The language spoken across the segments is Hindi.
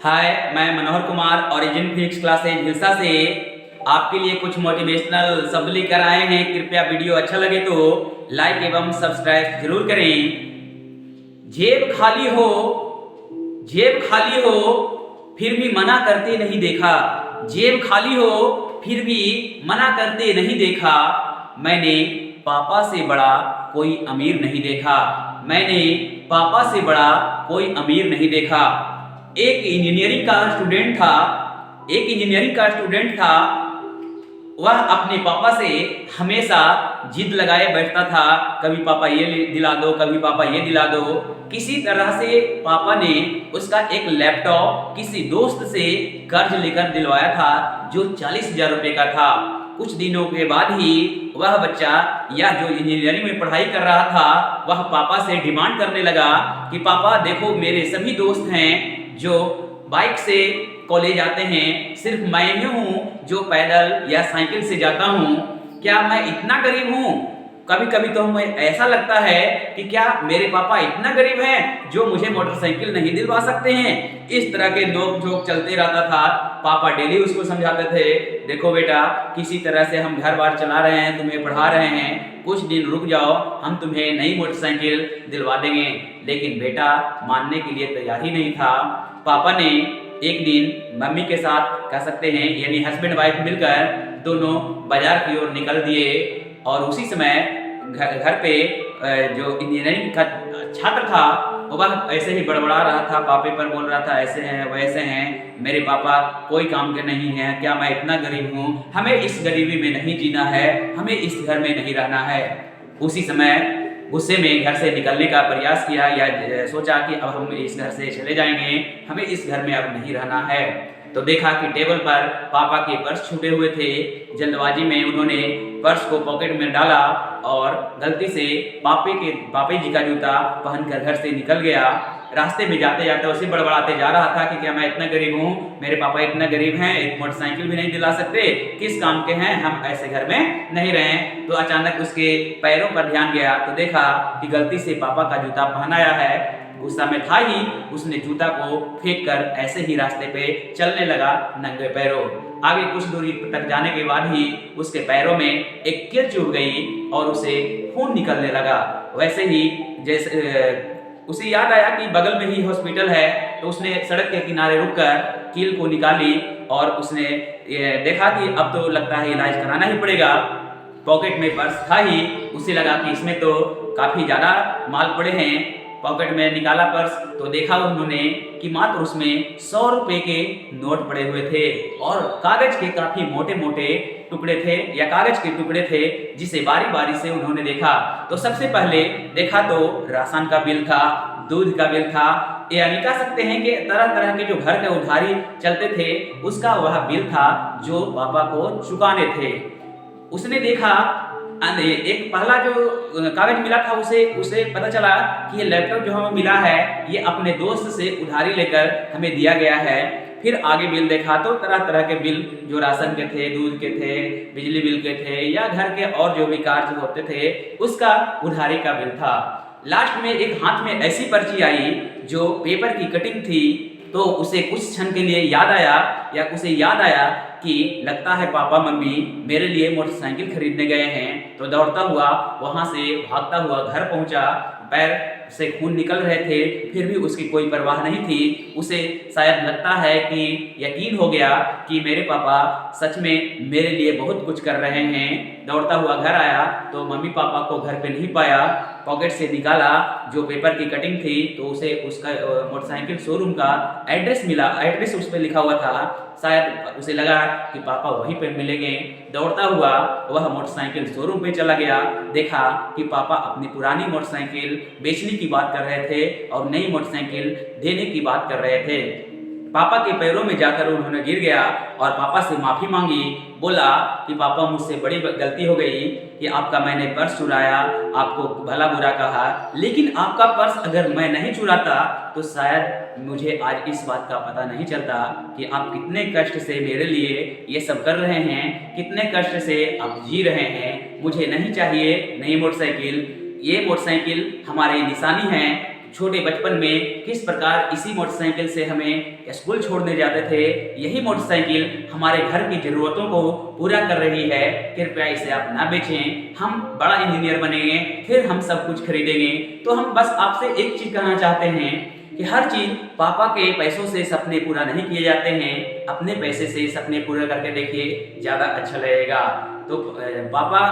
हाय, मैं Manohar Kumar origin physics classes Hilsa से आपके लिए कुछ मोटिवेशनल शब्द लेकर आए हैं। कृपया वीडियो अच्छा लगे तो लाइक एवं सब्सक्राइब जरूर करें। जेब खाली हो, जेब खाली हो, फिर भी मना करते नहीं देखा। जेब खाली हो, फिर भी मना करते नहीं देखा। मैंने पापा से बड़ा कोई अमीर नहीं देखा। मैंने पापा से बड़ा कोई अमीर नहीं देखा। एक इंजीनियरिंग का स्टूडेंट था। एक इंजीनियरिंग का स्टूडेंट था। वह अपने पापा से हमेशा जिद लगाए बैठता था, कभी पापा ये दिला दो, कभी पापा ये दिला दो। किसी तरह से पापा ने उसका एक लैपटॉप किसी दोस्त से कर्ज लेकर दिलवाया था, जो 40,000 रुपये का था। कुछ दिनों के बाद ही वह बच्चा या जो इंजीनियरिंग में पढ़ाई कर रहा था, वह पापा से डिमांड करने लगा कि पापा देखो, मेरे सभी दोस्त हैं जो बाइक से कॉलेज आते हैं, सिर्फ मैं ही हूँ जो पैदल या साइकिल से जाता हूँ। क्या मैं इतना गरीब हूँ? कभी कभी तो हमें ऐसा लगता है कि क्या मेरे पापा इतना गरीब हैं जो मुझे मोटरसाइकिल नहीं दिलवा सकते हैं। इस तरह के नोक झोंक चलते रहता था। पापा डेली उसको समझाते थे, देखो बेटा, किसी तरह से हम घर बार चला रहे हैं, तुम्हें पढ़ा रहे हैं, कुछ दिन रुक जाओ, हम तुम्हें नई मोटरसाइकिल दिलवा देंगे। लेकिन बेटा मानने के लिए तैयार ही नहीं था। पापा ने एक दिन मम्मी के साथ, कह सकते हैं यानी हस्बैंड वाइफ मिलकर दोनों बाजार की ओर निकल दिए। और उसी समय घर पे जो इंजीनियरिंग का छात्र था, वह ऐसे ही बड़बड़ा रहा था, पापे पर बोल रहा था, ऐसे हैं वैसे हैं, मेरे पापा कोई काम के नहीं हैं, क्या मैं इतना गरीब हूँ? हमें इस गरीबी में नहीं जीना है, हमें इस घर में नहीं रहना है। उसी समय गुस्से में घर से निकलने का प्रयास किया, या सोचा कि अब हम इस घर से चले जाएंगे, हमें इस घर में अब नहीं रहना है। तो देखा कि टेबल पर पापा के पर्स छूटे हुए थे। जल्दबाजी में उन्होंने पर्स को पॉकेट में डाला और गलती से पापे जी का जूता पहनकर घर से निकल गया। रास्ते में जाते जाते उसे बड़बड़ाते जा रहा था कि क्या मैं इतना गरीब हूँ, मेरे पापा इतना गरीब हैं, एक मोटरसाइकिल भी नहीं दिला सकते, किस काम के हैं, हम ऐसे घर में नहीं रहें। तो अचानक उसके पैरों पर ध्यान गया तो देखा कि गलती से पापा का जूता पहनाया है। गुस्सा में था ही, उसने जूता को फेंक कर ऐसे ही रास्ते पे चलने लगा नंगे पैरों। आगे कुछ दूरी तक जाने के बाद ही उसके पैरों में एक कील चुभ गई और उसे खून निकलने लगा। वैसे ही जैसे उसे याद आया कि बगल में ही हॉस्पिटल है, तो उसने सड़क के किनारे रुककर कील को निकाली और उसने देखा कि अब तो लगता है इलाज कराना ही पड़ेगा। पॉकेट में पर्स था ही, उसे लगा कि इसमें तो काफ़ी ज़्यादा माल पड़े हैं। पॉकेट में निकाला पर्स तो देखा उन्होंने कि मात्र उसमें 100 रुपए के नोट पड़े हुए थे और कागज के काफी मोटे मोटे टुकड़े थे, या कागज के टुकड़े थे, जिसे बारी बारी से उन्होंने देखा। तो सबसे पहले देखा तो राशन का बिल था, दूध का बिल था, यानी कह सकते हैं कि तरह तरह के जो घर के उधारी चलते थे उसका वह बिल था जो पापा को चुकाने थे। उसने देखा एक पहला जो कागज मिला था, उसे पता चला कि ये लैपटॉप जो हमें मिला है ये अपने दोस्त से उधारी लेकर हमें दिया गया है। फिर आगे बिल देखा तो तरह तरह के बिल जो राशन के थे, दूध के थे, बिजली बिल के थे, या घर के और जो भी कार्य होते थे उसका उधारी का बिल था। लास्ट में एक हाथ में ऐसी पर्ची आई जो पेपर की कटिंग थी। तो उसे कुछ क्षण के लिए याद आया, या उसे याद आया कि लगता है पापा मम्मी मेरे लिए मोटरसाइकिल खरीदने गए हैं। तो दौड़ता हुआ वहां से भागता हुआ घर पहुंचा। पैर से खून निकल रहे थे, फिर भी उसकी कोई परवाह नहीं थी। उसे शायद लगता है कि यकीन हो गया कि मेरे पापा सच में मेरे लिए बहुत कुछ कर रहे हैं। दौड़ता हुआ घर आया तो मम्मी पापा को घर पे नहीं पाया। पॉकेट से निकाला जो पेपर की कटिंग थी, तो उसे उसका मोटरसाइकिल शोरूम का एड्रेस मिला। एड्रेस उस पर लिखा हुआ था, शायद उसे लगा कि पापा वहीं पे मिलेंगे। दौड़ता हुआ वह मोटरसाइकिल शोरूम पे चला गया। देखा कि पापा अपनी पुरानी मोटरसाइकिल बेचने की बात कर रहे थे और नई मोटरसाइकिल देने की बात कर रहे थे। पापा के पैरों में जाकर उन्होंने गिर गया और पापा से माफ़ी मांगी। बोला कि पापा मुझसे बड़ी गलती हो गई कि आपका मैंने पर्स चुराया, आपको भला बुरा कहा, लेकिन आपका पर्स अगर मैं नहीं चुराता तो शायद मुझे आज इस बात का पता नहीं चलता कि आप कितने कष्ट से मेरे लिए ये सब कर रहे हैं, कितने कष्ट से आप जी रहे हैं। मुझे नहीं चाहिए नई मोटरसाइकिल, ये मोटरसाइकिल हमारी निशानी है, छोटे बचपन में किस प्रकार इसी मोटरसाइकिल से हमें स्कूल छोड़ने जाते थे। यही मोटरसाइकिल हमारे घर की ज़रूरतों को पूरा कर रही है। कृपया इसे आप ना बेचें। हम बड़ा इंजीनियर बनेंगे, फिर हम सब कुछ खरीदेंगे। तो हम बस आपसे एक चीज़ कहना चाहते हैं कि हर चीज़ पापा के पैसों से सपने पूरा नहीं किए जाते हैं। अपने पैसे से सपने पूरा करके देखिए, ज़्यादा अच्छा लगेगा। तो पापा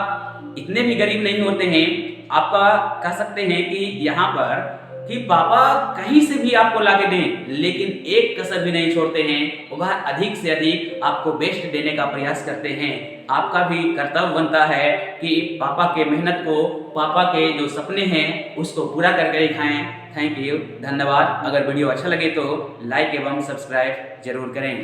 इतने भी गरीब नहीं होते हैं। आपका कह सकते हैं कि यहाँ पर कि पापा कहीं से भी आपको ला के दें, लेकिन एक कसर भी नहीं छोड़ते हैं। वह अधिक से अधिक आपको बेस्ट देने का प्रयास करते हैं। आपका भी कर्तव्य बनता है कि पापा के मेहनत को, पापा के जो सपने हैं उसको पूरा करके दिखाएं। थैंक यू, धन्यवाद। अगर वीडियो अच्छा लगे तो लाइक एवं सब्सक्राइब जरूर करें।